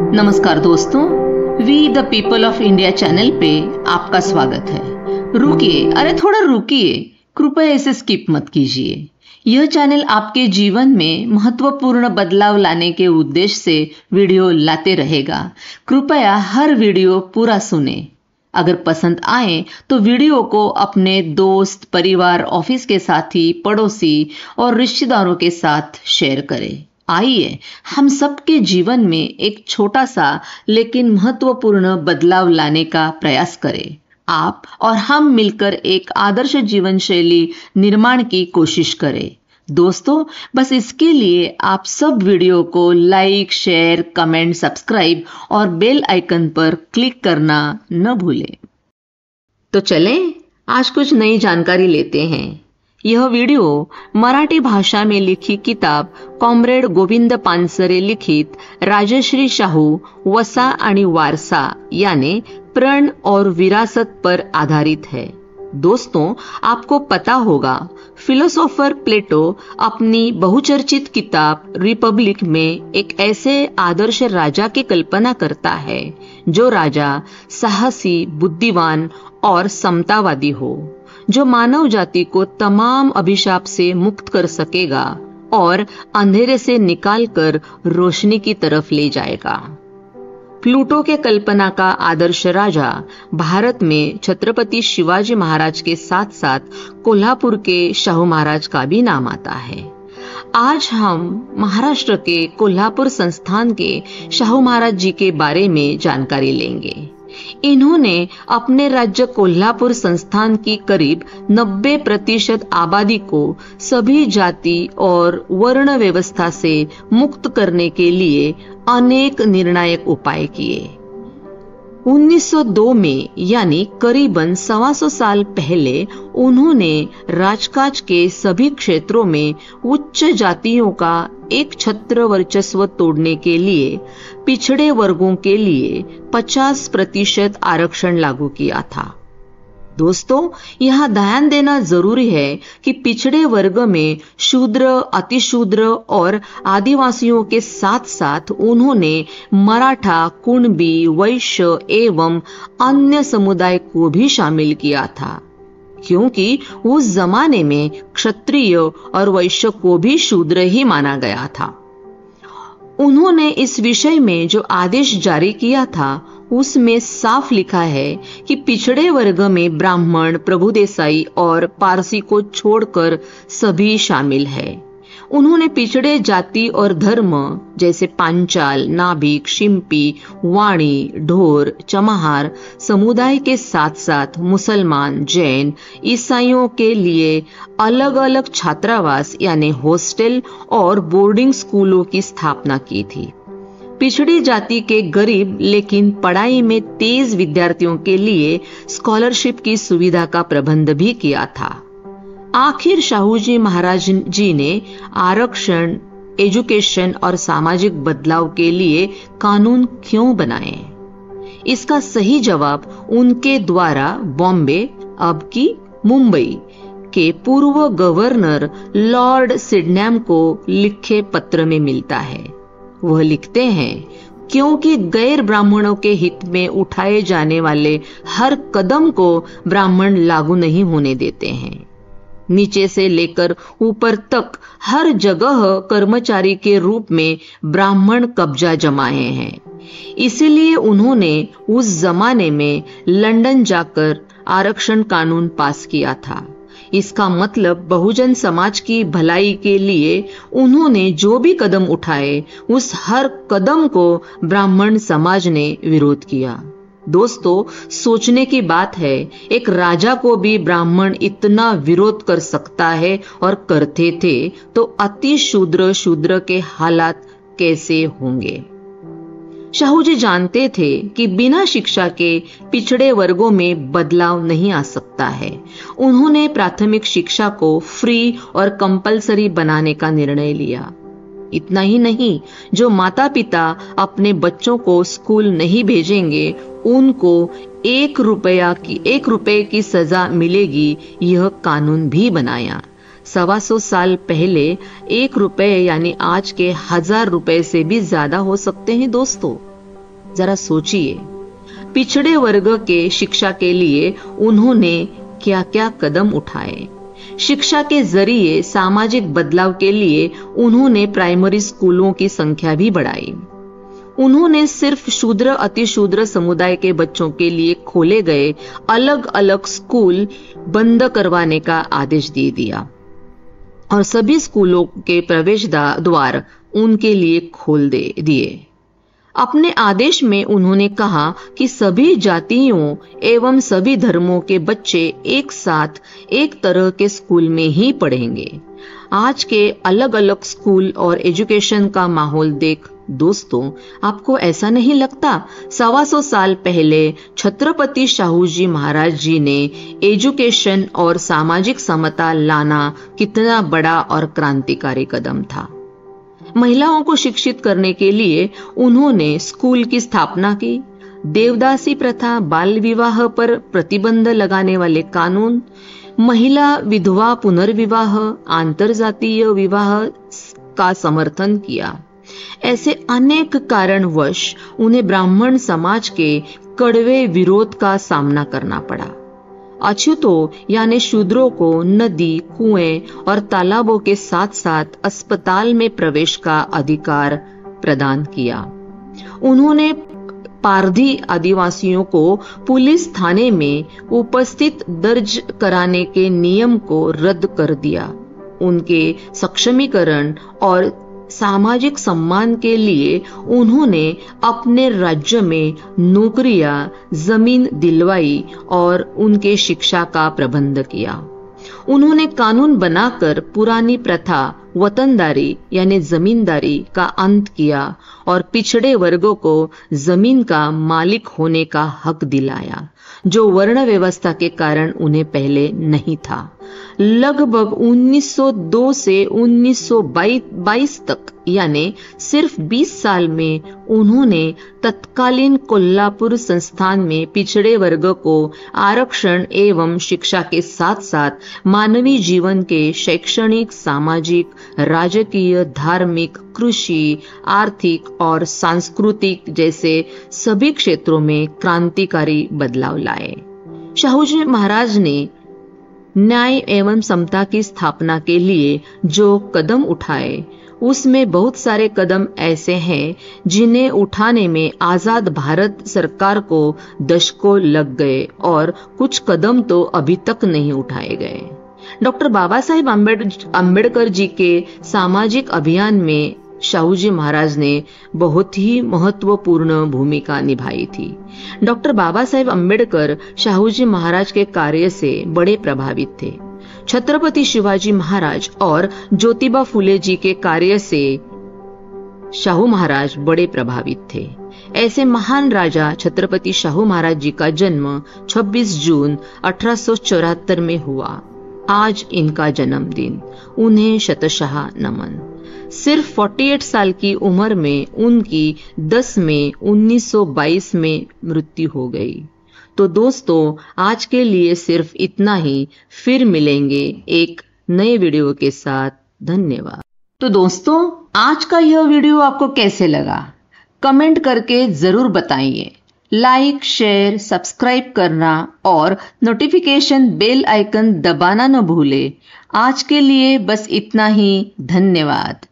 नमस्कार दोस्तों, we the people of India channel पे आपका स्वागत है। रुकिए, अरे थोड़ा रुकिए, कृपया इसे स्किप मत कीजिए। यह चैनल आपके जीवन में महत्वपूर्ण बदलाव लाने के उद्देश्य से वीडियो लाते रहेगा। कृपया हर वीडियो पूरा सुने। अगर पसंद आए तो वीडियो को अपने दोस्त, परिवार, ऑफिस के साथी, पड़ोसी और रिश्तेदारों के साथ शेयर करें। आइए हम सबके जीवन में एक छोटा सा लेकिन महत्वपूर्ण बदलाव लाने का प्रयास करें। आप और हम मिलकर एक आदर्श जीवन शैली निर्माण की कोशिश करें। दोस्तों, बस इसके लिए आप सब वीडियो को लाइक, शेयर, कमेंट, सब्सक्राइब और बेल आइकन पर क्लिक करना न भूलें। तो चलें, आज कुछ नई जानकारी लेते हैं। यह वीडियो मराठी भाषा में लिखी किताब कॉम्रेड गोविंद पानसरे लिखित राजश्री शाहू वसा आणि वारसा यानी प्रण और विरासत पर आधारित है। दोस्तों, आपको पता होगा फिलोसोफर प्लेटो अपनी बहुचर्चित किताब रिपब्लिक में एक ऐसे आदर्श राजा की कल्पना करता है जो राजा साहसी, बुद्धिमान और समतावादी हो, जो मानव जाति को तमाम अभिशाप से मुक्त कर सकेगा और अंधेरे से निकालकर रोशनी की तरफ ले जाएगा। प्लूटो के कल्पना का आदर्श राजा भारत में छत्रपति शिवाजी महाराज के साथ साथ कोल्हापुर के शाहू महाराज का भी नाम आता है। आज हम महाराष्ट्र के कोल्हापुर संस्थान के शाहू महाराज जी के बारे में जानकारी लेंगे। इन्होंने अपने राज्य कोल्हापुर संस्थान की करीब 90% आबादी को सभी जाति और वर्ण व्यवस्था से मुक्त करने के लिए अनेक निर्णायक उपाय किए। 1902 में यानी करीबन 125 साल पहले उन्होंने राजकाज के सभी क्षेत्रों में उच्च जातियों का एक छत्र वर्चस्व तोड़ने के लिए पिछड़े वर्गों के लिए 50% आरक्षण लागू किया था। दोस्तों, यहां ध्यान देना जरूरी है कि पिछड़े वर्ग में शूद्र, अतिशूद्र और आदिवासियों के साथ साथ उन्होंने मराठा, कुणबी, वैश्य एवं अन्य समुदाय को भी शामिल किया था, क्योंकि उस जमाने में क्षत्रिय और वैश्य को भी शूद्र ही माना गया था। उन्होंने इस विषय में जो आदेश जारी किया था उसमें साफ लिखा है कि पिछड़े वर्ग में ब्राह्मण, प्रभुदेसाई और पारसी को छोड़कर सभी शामिल है। उन्होंने पिछड़े जाति और धर्म जैसे पांचाल, नाभिक, शिंपी, वाणी, ढोर, चमाहार समुदाय के साथ साथ मुसलमान, जैन, ईसाइयों के लिए अलग अलग छात्रावास यानी हॉस्टल और बोर्डिंग स्कूलों की स्थापना की थी। पिछड़ी जाति के गरीब लेकिन पढ़ाई में तेज विद्यार्थियों के लिए स्कॉलरशिप की सुविधा का प्रबंध भी किया था। आखिर शाहूजी महाराज जी ने आरक्षण, एजुकेशन और सामाजिक बदलाव के लिए कानून क्यों बनाए? इसका सही जवाब उनके द्वारा बॉम्बे, अब की मुंबई के पूर्व गवर्नर लॉर्ड सिडनैम को लिखे पत्र में मिलता है। वह लिखते हैं, क्योंकि गैर ब्राह्मणों के हित में उठाए जाने वाले हर कदम को ब्राह्मण लागू नहीं होने देते हैं। नीचे से लेकर ऊपर तक हर जगह कर्मचारी के रूप में ब्राह्मण कब्जा जमाए हैं। इसलिए उन्होंने उस जमाने में लंदन जाकर आरक्षण कानून पास किया था। इसका मतलब बहुजन समाज की भलाई के लिए उन्होंने जो भी कदम उठाए उस हर कदम को ब्राह्मण समाज ने विरोध किया। दोस्तों, सोचने की बात है, एक राजा को भी ब्राह्मण इतना विरोध कर सकता है और करते थे, तो अति शूद्र के हालात कैसे होंगे? शाहूजी जानते थे कि बिना शिक्षा के पिछड़े वर्गों में बदलाव नहीं आ सकता है। उन्होंने प्राथमिक शिक्षा को फ्री और कंपलसरी बनाने का निर्णय लिया। इतना ही नहीं, जो माता पिता अपने बच्चों को स्कूल नहीं भेजेंगे उनको 1 रुपए की सजा मिलेगी, यह कानून भी बनाया। 125 साल पहले 1 रुपए यानी आज के 1000 रुपए से भी ज्यादा हो सकते हैं दोस्तों। जरा सोचिए, पिछड़े वर्ग के शिक्षा के लिए उन्होंने क्या क्या कदम उठाए। शिक्षा के जरिए सामाजिक बदलाव के लिए उन्होंने प्राइमरी स्कूलों की संख्या भी बढ़ाई। उन्होंने सिर्फ शूद्र अतिशूद्र समुदाय के बच्चों के लिए खोले गए अलग अलग स्कूल बंद करवाने का आदेश दे दिया और सभी स्कूलों के प्रवेश द्वार उनके लिए खोल दिए। अपने आदेश में उन्होंने कहा कि सभी जातियों एवं सभी धर्मों के बच्चे एक साथ एक तरह के स्कूल में ही पढ़ेंगे। आज के अलग अलग स्कूल और एजुकेशन का माहौल देख दोस्तों, आपको ऐसा नहीं लगता 125 साल पहले छत्रपति शाहू जी महाराज जी ने एजुकेशन और सामाजिक समता लाना कितना बड़ा और क्रांतिकारी कदम था। महिलाओं को शिक्षित करने के लिए उन्होंने स्कूल की स्थापना की। देवदासी प्रथा, बाल विवाह पर प्रतिबंध लगाने वाले कानून, महिला विधवा पुनर्विवाह, आंतरजातीय विवाह का समर्थन किया। ऐसे अनेक कारणवश उन्हें ब्राह्मण समाज के कड़वे विरोध का सामना करना पड़ा। अछूतों यानी शूद्रों को नदी, कुएं और तालाबों के साथ साथ अस्पताल में प्रवेश का अधिकार प्रदान किया। उन्होंने पारधी आदिवासियों को पुलिस थाने में उपस्थित दर्ज कराने के नियम को रद्द कर दिया। उनके सक्षमीकरण और सामाजिक सम्मान के लिए उन्होंने अपने राज्य में नौकरियां, जमीन दिलवाई और उनके शिक्षा का प्रबंध किया। उन्होंने कानून बनाकर पुरानी प्रथा वतनदारी यानी जमींदारी का अंत किया और पिछड़े वर्गों को जमीन का मालिक होने का हक दिलाया, जो वर्ण व्यवस्था के कारण उन्हें पहले नहीं था। लगभग 1902 से 1922 तक यानी सिर्फ 20 साल में उन्होंने तत्कालीन कोल्हापुर संस्थान में पिछड़े वर्ग को आरक्षण एवं शिक्षा के साथ साथ मानवीय जीवन के शैक्षणिक, सामाजिक, राजकीय, धार्मिक, कृषि, आर्थिक और सांस्कृतिक जैसे सभी क्षेत्रों में क्रांतिकारी बदलाव लाए। शाहू जी महाराज ने न्याय एवं समता की स्थापना के लिए जो कदम उठाए, उसमें बहुत सारे कदम ऐसे हैं जिन्हें उठाने में आजाद भारत सरकार को दशकों लग गए और कुछ कदम तो अभी तक नहीं उठाए गए। डॉक्टर बाबा साहेब अम्बेडकर जी के सामाजिक अभियान में शाहू जी महाराज ने बहुत ही महत्वपूर्ण भूमिका निभाई थी। डॉक्टर बाबा साहेब अम्बेडकर शाहू जी महाराज के कार्य से बड़े प्रभावित थे। छत्रपति शिवाजी महाराज और ज्योतिबा फुले जी के कार्य से शाहू महाराज बड़े प्रभावित थे। ऐसे महान राजा छत्रपति शाहू महाराज जी का जन्म 26 जून 1874 में हुआ। आज इनका जन्मदिन, उन्हें शतशः नमन। सिर्फ 48 साल की उम्र में उनकी 10 मई 1922 में मृत्यु हो गई। तो दोस्तों, आज के लिए सिर्फ इतना ही। फिर मिलेंगे एक नए वीडियो के साथ। धन्यवाद। तो दोस्तों, आज का यह वीडियो आपको कैसे लगा? कमेंट करके जरूर बताइए। लाइक, शेयर, सब्सक्राइब करना और नोटिफिकेशन बेल आइकन दबाना न भूले। आज के लिए बस इतना ही। धन्यवाद।